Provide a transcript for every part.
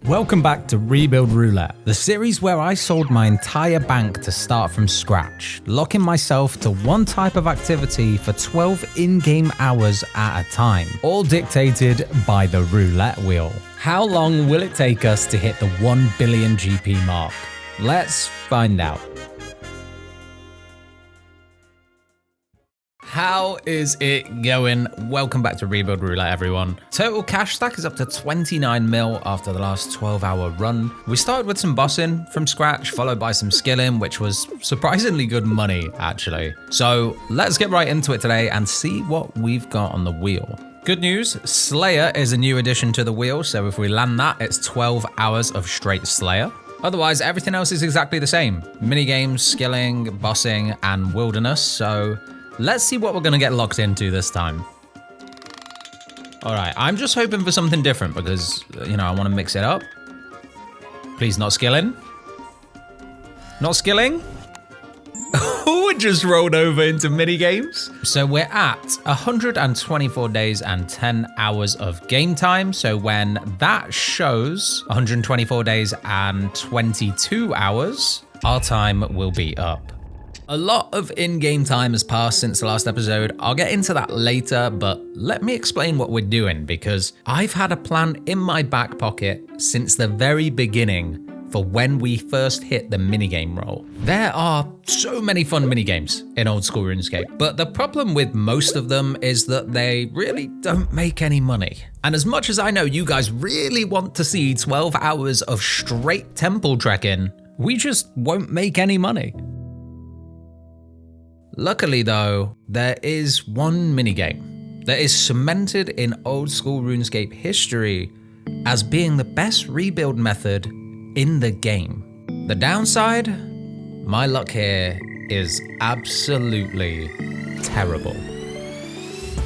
Welcome back to Rebuild Roulette, the series where I sold my entire bank to start from scratch, locking myself to one type of activity for 12 in-game hours at a time, all dictated by the roulette wheel. How long will it take us to hit the 1 billion GP mark? Let's find out. How is it going? Welcome back to Rebuild Roulette, everyone. Total cash stack is up to 29 mil after the last 12-hour run. We started with some bossing from scratch, followed by some skilling, which was surprisingly good money, actually. So let's get right into it today and see what we've got on the wheel. Good news, Slayer is a new addition to the wheel, so if we land that, it's 12 hours of straight Slayer. Otherwise, everything else is exactly the same. Minigames, skilling, bossing, and wilderness, so let's see what we're gonna get locked into this time. All right, I'm just hoping for something different because, I wanna mix it up. Please not skilling. Not skilling? It just rolled over into minigames. So we're at 124 days and 10 hours of game time. So when that shows 124 days and 22 hours, our time will be up. A lot of in-game time has passed since the last episode. I'll get into that later, but let me explain what we're doing because I've had a plan in my back pocket since the very beginning for when we first hit the minigame role. There are so many fun minigames in old school RuneScape, but the problem with most of them is that they really don't make any money. And as much as I know you guys really want to see 12 hours of straight temple trekking, we just won't make any money. Luckily though, there is one minigame that is cemented in old school RuneScape history as being the best rebuild method in the game. The downside, my luck here is absolutely terrible.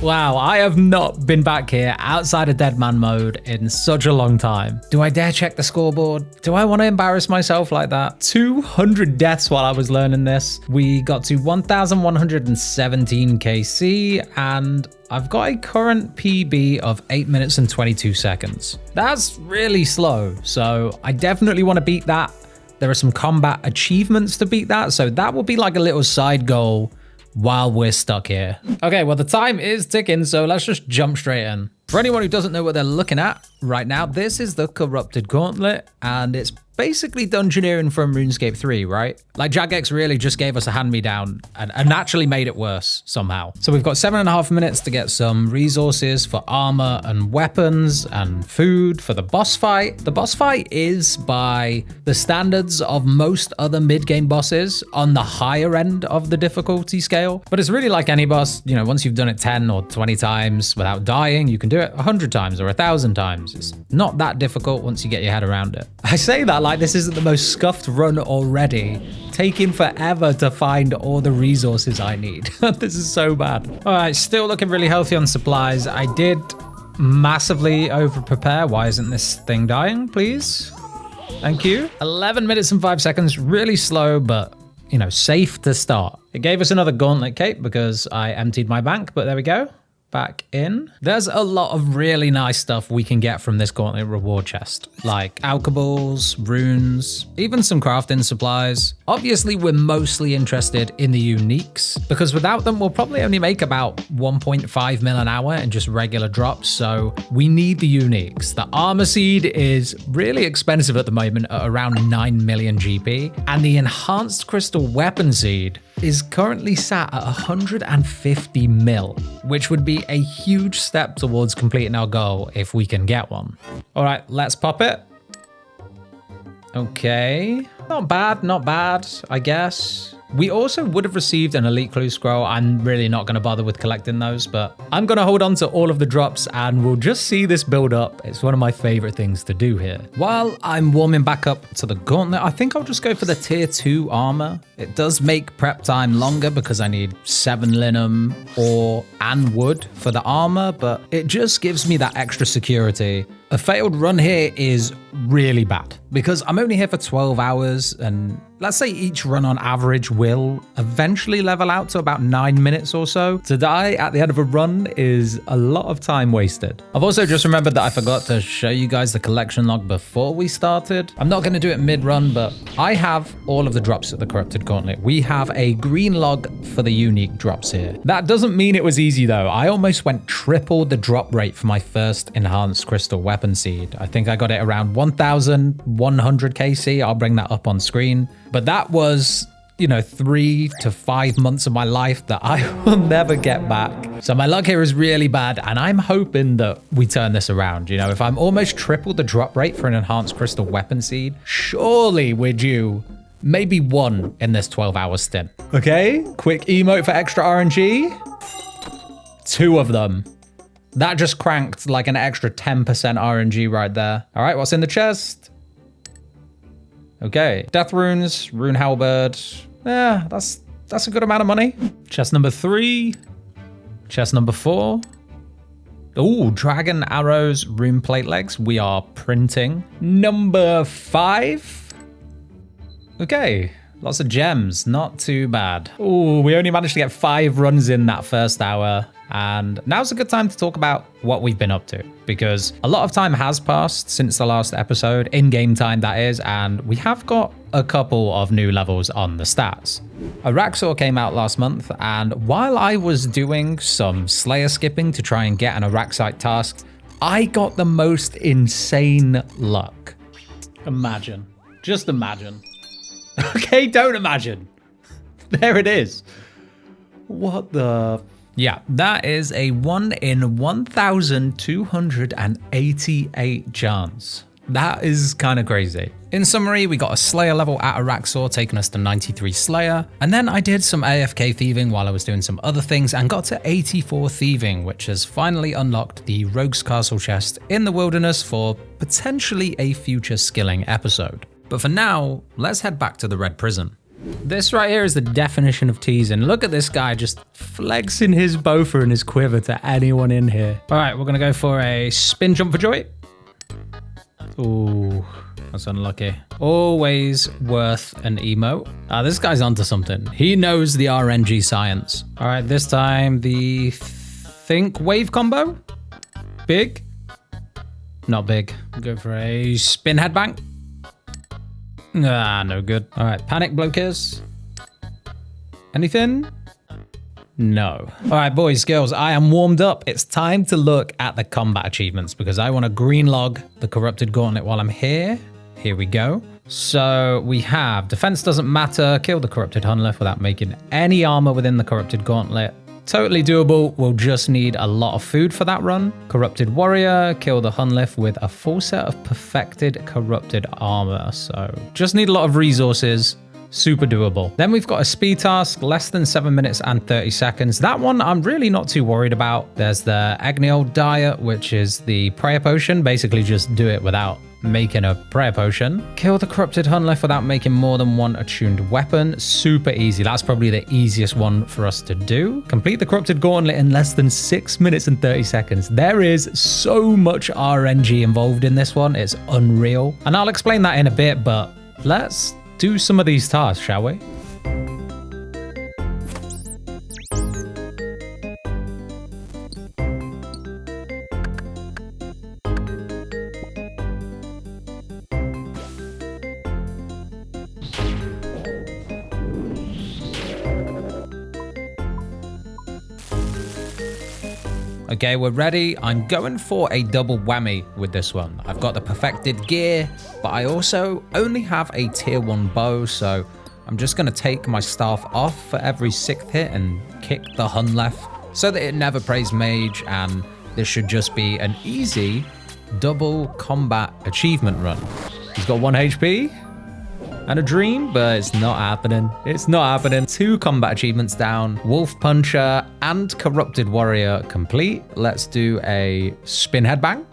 Wow, I have not been back here outside of Dead Man mode in such a long time. Do I dare check the scoreboard? Do I want to embarrass myself like that? 200 deaths while I was learning this. We got to 1,117 KC and I've got a current PB of 8 minutes and 22 seconds. That's really slow, so I definitely want to beat that. There are some combat achievements to beat that, so that will be like a little side goal while we're stuck here. Okay, well the time is ticking, so let's just jump straight in. For anyone who doesn't know what they're looking at right now, this is the Corrupted Gauntlet, and it's basically dungeoneering from RuneScape 3, right? Like Jagex really just gave us a hand-me-down and actually made it worse somehow. So we've got 7.5 minutes to get some resources for armor and weapons and food for the boss fight. The boss fight is, by the standards of most other mid-game bosses, on the higher end of the difficulty scale. But it's really like any boss, once you've done it 10 or 20 times without dying, you can do it 100 times or 1,000 times. It's not that difficult once you get your head around it. I say that like this isn't the most scuffed run already, taking forever to find all the resources I need. This is so bad. All right, still looking really healthy on supplies. I did massively over prepare. Why isn't this thing dying, please? Thank you. 11 minutes and 5 seconds, really slow, but safe to start. It gave us another gauntlet cape because I emptied my bank, but there we go. Back in. There's a lot of really nice stuff we can get from this gauntlet reward chest, like alcheballs, runes, even some crafting supplies. Obviously, we're mostly interested in the uniques because without them, we'll probably only make about 1.5 mil an hour in just regular drops. So we need the uniques. The armor seed is really expensive at the moment at around 9 million GP, and the enhanced crystal weapon seed is currently sat at 150 mil, which would be a huge step towards completing our goal if we can get one. All right, let's pop it. Okay, not bad, I guess. We also would have received an elite clue scroll. I'm really not going to bother with collecting those, but I'm going to hold on to all of the drops and we'll just see this build up. It's one of my favorite things to do here. While I'm warming back up to the gauntlet, I think I'll just go for the tier 2 armor. It does make prep time longer because I need 7 linum, ore, and wood for the armor, but it just gives me that extra security A failed run here is really bad because I'm only here for 12 hours and let's say each run on average will eventually level out to about 9 minutes or so. To die at the end of a run is a lot of time wasted. I've also just remembered that I forgot to show you guys the collection log before we started. I'm not going to do it mid-run, but I have all of the drops at the Corrupted Gauntlet. We have a green log for the unique drops here. That doesn't mean it was easy though. I almost went triple the drop rate for my first enhanced crystal weapon seed. I think I got it around 1,100 KC. I'll bring that up on screen. But that was, 3 to 5 months of my life that I will never get back. So my luck here is really bad, and I'm hoping that we turn this around. If I'm almost triple the drop rate for an enhanced crystal weapon seed, surely we're due maybe one in this 12-hour stint. Okay, quick emote for extra RNG. 2 of them. That just cranked like an extra 10% RNG right there. All right, what's in the chest? Okay, Death Runes, Rune Halberd. Yeah, that's a good amount of money. Chest number 3. Chest number 4. Ooh, Dragon Arrows, Rune Plate Legs. We are printing. Number 5. Okay, lots of gems. Not too bad. Ooh, we only managed to get 5 runs in that first hour. And now's a good time to talk about what we've been up to, because a lot of time has passed since the last episode, in-game time that is, and we have got a couple of new levels on the stats. Araxor came out last month, and while I was doing some Slayer skipping to try and get an Araxite task, I got the most insane luck. Imagine. Just imagine. Okay, don't imagine. There it is. What the... Yeah, that is a 1 in 1,288 chance. That is kind of crazy. In summary, we got a Slayer level at Araxor, taking us to 93 Slayer. And then I did some AFK thieving while I was doing some other things and got to 84 thieving, which has finally unlocked the Rogue's Castle chest in the wilderness for potentially a future skilling episode. But for now, let's head back to the Red Prison. This right here is the definition of teasing. Look at this guy just flexing his boffer and his quiver to anyone in here. All right, we're gonna go for a spin jump for joy. Ooh, that's unlucky. Always worth an emote. This guy's onto something. He knows the RNG science. All right, this time the think wave combo. Big? Not big. Go for a spin headbang. No good. All right, panic blockers. Anything? No. All right, boys, girls, I am warmed up. It's time to look at the combat achievements because I want to green log the Corrupted Gauntlet while I'm here. Here we go. So we have defense doesn't matter. Kill the Corrupted Hunlef without making any armor within the Corrupted Gauntlet. Totally doable. We'll just need a lot of food for that run. Corrupted Warrior, kill the Hunlef with a full set of perfected corrupted armor. So just need a lot of resources. Super doable. Then we've got a speed task, less than 7 minutes and 30 seconds. That one I'm really not too worried about. There's the Agniol Diet, which is the prayer potion. Basically just do it without making a prayer potion. Kill the Corrupted Hunlef without making more than 1 attuned weapon. Super easy. That's probably the easiest one for us to do. Complete the Corrupted Gauntlet in less than 6 minutes and 30 seconds. There is so much RNG involved in this one. It's unreal. And I'll explain that in a bit, but let's do some of these tasks, shall we? Okay, we're ready. I'm going for a double whammy with this one. I've got the perfected gear, but I also only have a tier 1 bow, so I'm just going to take my staff off for every 6th hit and kick the Hunlef so that it never prays mage, and this should just be an easy double combat achievement run. He's got 1 HP and a dream, but it's not happening. It's not happening. 2 combat achievements down. Wolf Puncher and Corrupted Warrior complete. Let's do a spin headbang.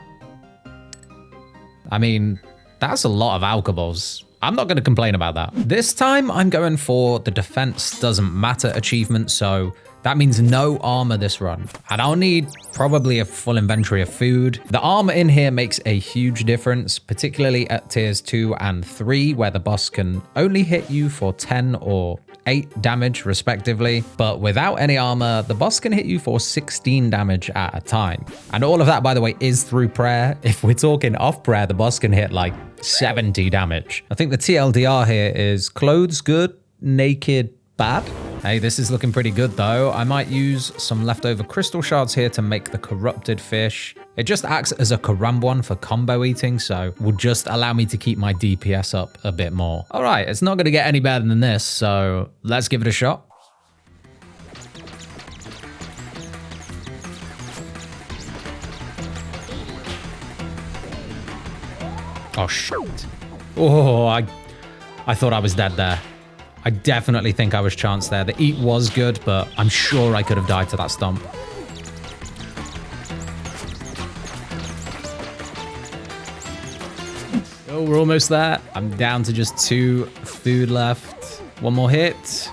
I mean, that's a lot of alcohols. I'm not going to complain about that. This time I'm going for the defense doesn't matter achievement. So That means no armor this run. And I'll need probably a full inventory of food. The armor in here makes a huge difference, particularly at tiers 2 and 3, where the boss can only hit you for 10 or 8 damage respectively. But without any armor, the boss can hit you for 16 damage at a time. And all of that, by the way, is through prayer. If we're talking off prayer, the boss can hit like 70 damage. I think the TLDR here is clothes good, naked bad. Hey, this is looking pretty good though. I might use some leftover crystal shards here to make the corrupted fish. It just acts as a karambwan for combo eating, so will just allow me to keep my DPS up a bit more. All right, it's not gonna get any better than this, so let's give it a shot. Oh, shit. Oh, I thought I was dead there. I definitely think I was chanced there. The eat was good, but I'm sure I could have died to that stomp. Oh, we're almost there. I'm down to just 2 food left. One more hit.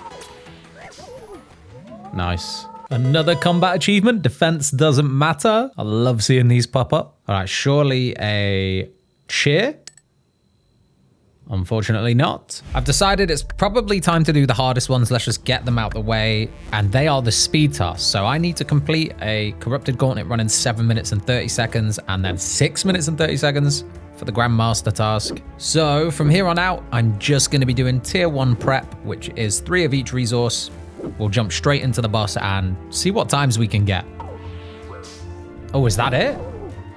Nice. Another combat achievement. Defense doesn't matter. I love seeing these pop up. All right, surely a cheer. Unfortunately not. I've decided it's probably time to do the hardest ones. Let's just get them out the way. And they are the speed tasks. So I need to complete a Corrupted Gauntlet run in 7 minutes and 30 seconds and then 6 minutes and 30 seconds for the Grandmaster task. So from here on out, I'm just going to be doing tier 1 prep, which is 3 of each resource. We'll jump straight into the boss and see what times we can get. Oh, is that it?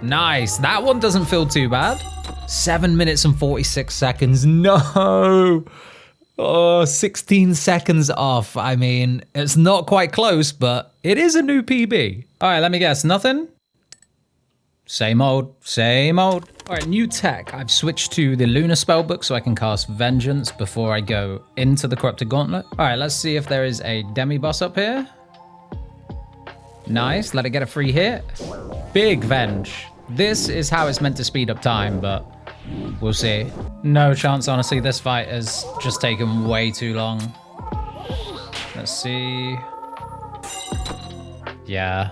Nice. That one doesn't feel too bad. 7 minutes and 46 seconds. No. Oh, 16 seconds off. I mean, it's not quite close, but it is a new PB. All right, let me guess. Nothing? Same old, same old. All right, new tech. I've switched to the Lunar Spellbook so I can cast Vengeance before I go into the Corrupted Gauntlet. All right, let's see if there is a demi-boss up here. Nice, let it get a free hit. Big Venge. This is how it's meant to speed up time, but we'll see. No chance, honestly. This fight has just taken way too long. Let's see. Yeah.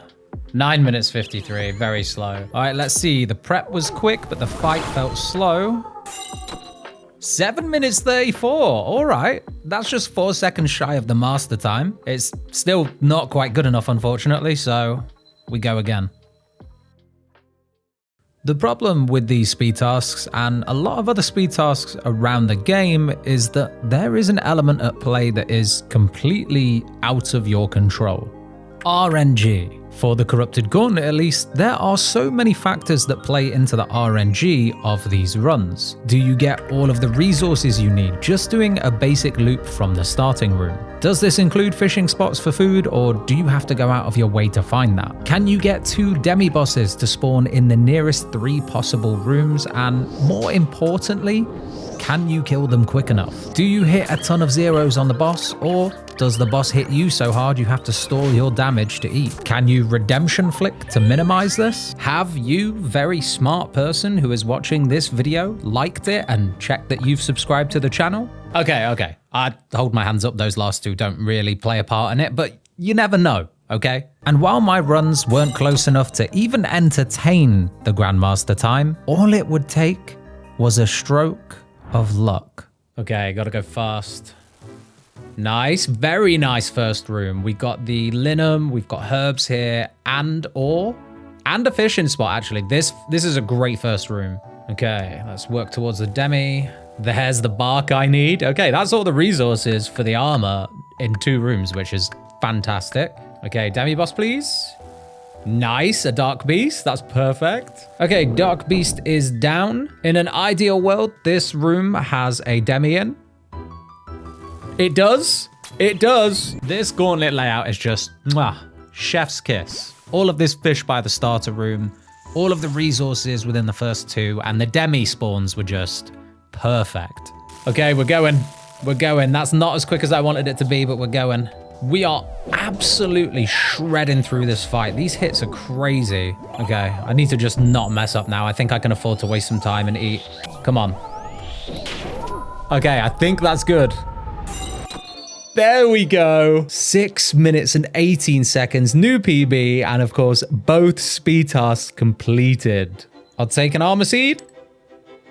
9 minutes 53, very slow. All right, let's see. The prep was quick, but the fight felt slow. 7 minutes 34. All right. That's just 4 seconds shy of the master time. It's still not quite good enough, unfortunately, so we go again. The problem with these speed tasks and a lot of other speed tasks around the game is that there is an element at play that is completely out of your control. RNG. For the Corrupted Gauntlet at least, there are so many factors that play into the RNG of these runs. Do you get all of the resources you need just doing a basic loop from the starting room? Does this include fishing spots for food, or do you have to go out of your way to find that? Can you get 2 demi-bosses to spawn in the nearest 3 possible rooms? And more importantly, can you kill them quick enough? Do you hit a ton of zeros on the boss, or does the boss hit you so hard you have to stall your damage to eat? Can you redemption flick to minimize this? Have you, very smart person who is watching this video, liked it and checked that you've subscribed to the channel? Okay. I'd hold my hands up, those last 2 don't really play a part in it, but you never know, okay? And while my runs weren't close enough to even entertain the Grandmaster time, all it would take was a stroke of luck. Okay, gotta go fast. Nice, very nice first room. We got the linum, we've got herbs here, and ore, and a fishing spot, actually. This is a great first room. Okay, let's work towards the demi. There's the bark I need. Okay, that's all the resources for the armor in 2 rooms, which is fantastic. Okay, demi boss, please. Nice, a dark beast. That's perfect. Okay, dark beast is down. In an ideal world, this room has a demi in. It does. It does. This gauntlet layout is just chef's kiss. All of this fish by the starter room, all of the resources within the first 2, and the demi spawns were just perfect. Okay, we're going. We're going. That's not as quick as I wanted it to be, but we're going. We are absolutely shredding through this fight. These hits are crazy. Okay, I need to just not mess up now. I think I can afford to waste some time and eat. Come on. Okay, I think that's good. There we go. 6 minutes and 18 seconds, new PB, and of course, both speed tasks completed. I'll take an armor seed.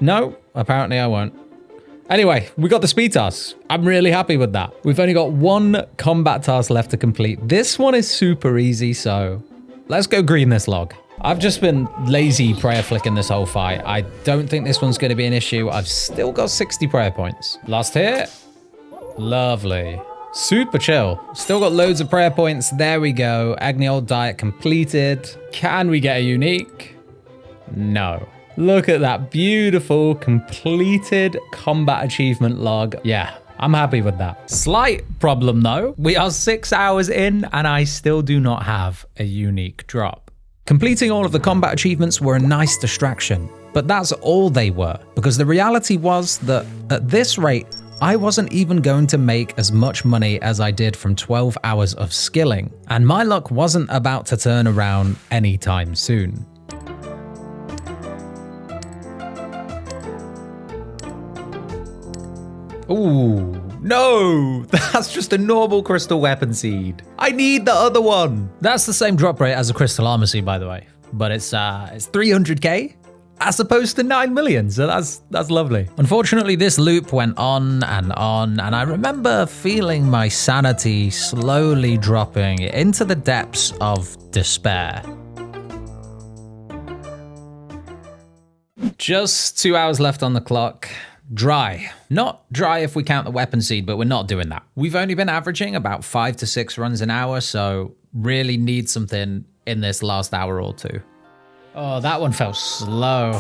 No, apparently I won't. Anyway, we got the speed tasks. I'm really happy with that. We've only got one combat task left to complete. This one is super easy, so let's go green this log. I've just been lazy prayer flicking this whole fight. I don't think this one's going to be an issue. I've still got 60 prayer points. Last hit. Lovely. Super chill. Still got loads of prayer points. There we go. Agni Old Diet completed. Can we get a unique? No. Look at that beautiful completed combat achievement log. Yeah, I'm happy with that. Slight problem though. We are 6 hours in and I still do not have a unique drop. Completing all of the combat achievements were a nice distraction, but that's all they were, because the reality was that at this rate, I wasn't even going to make as much money as I did from 12 hours of skilling, and my luck wasn't about to turn around anytime soon. Ooh, no, that's just a normal crystal weapon seed. I need the other one. That's the same drop rate as a crystal armor seed, by the way, but it's 300k. As opposed to 9 million, so that's lovely. Unfortunately, this loop went on, and I remember feeling my sanity slowly dropping into the depths of despair. Just 2 hours left on the clock. Dry. Not dry if we count the weapon seed, but we're not doing that. We've only been averaging about 5 to 6 runs an hour, so really need something in this last hour or two. Oh, that one felt slow.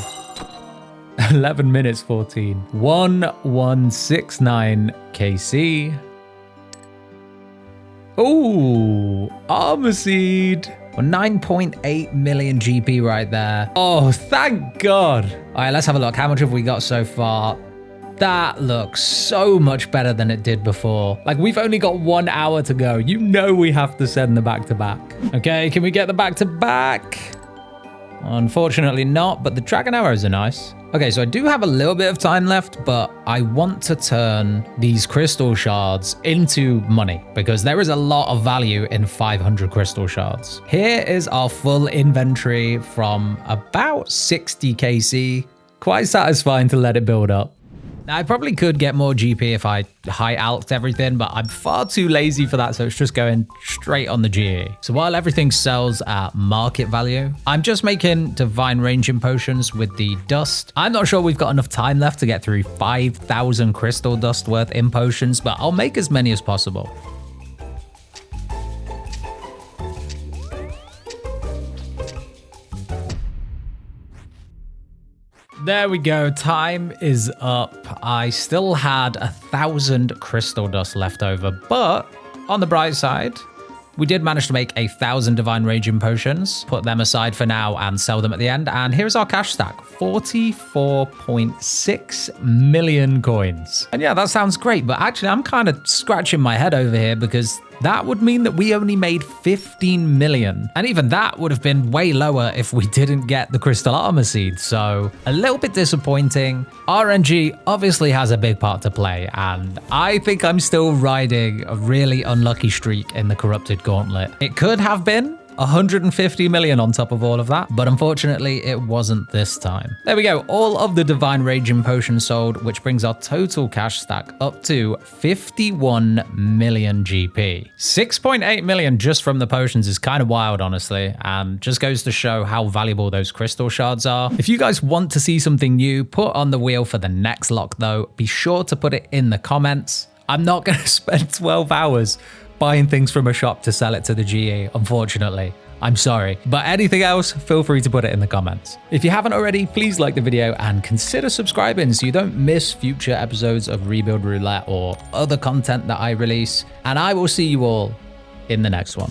11 minutes 14. 1169 KC. Ooh, armor seed. Well, 9.8 million GP right there. Oh, thank God. All right, let's have a look. How much have we got so far? That looks so much better than it did before. Like, we've only got 1 hour to go. You know we have to send the back-to-back. Okay, can we get the back-to-back? Unfortunately not, but the dragon arrows are nice. Okay, so I do have a little bit of time left, but I want to turn these crystal shards into money because there is a lot of value in 500 crystal shards. Here is our full inventory from about 60 KC. Quite satisfying to let it build up. Now, I probably could get more GP if I high alked everything, but I'm far too lazy for that, so it's just going straight on the GE. So while everything sells at market value, I'm just making divine ranging potions with the dust. I'm not sure we've got enough time left to get through 5,000 crystal dust worth in potions, but I'll make as many as possible. There we go, time is up. I still had 1,000 crystal dust left over, but on the bright side, we did manage to make 1,000 divine raging potions, put them aside for now and sell them at the end. And here's our cash stack, 44.6 million coins. And yeah, that sounds great, but actually I'm kind of scratching my head over here because that would mean that we only made 15 million. And even that would have been way lower if we didn't get the crystal armor seed. So a little bit disappointing. RNG obviously has a big part to play. And I think I'm still riding a really unlucky streak in the Corrupted Gauntlet. It could have been 150 million on top of all of that, but unfortunately it wasn't this time. There we go, all of the divine raging potions sold, which brings our total cash stack up to 51 million GP. 6.8 million just from the potions is kind of wild, honestly, and just goes to show how valuable those crystal shards are. If you guys want to see something new put on the wheel for the next lock though, be sure to put it in the comments. I'm not going to spend 12 hours buying things from a shop to sell it to the GE, unfortunately. I'm sorry. But anything else, feel free to put it in the comments. If you haven't already, please like the video and consider subscribing so you don't miss future episodes of Rebuild Roulette or other content that I release. And I will see you all in the next one.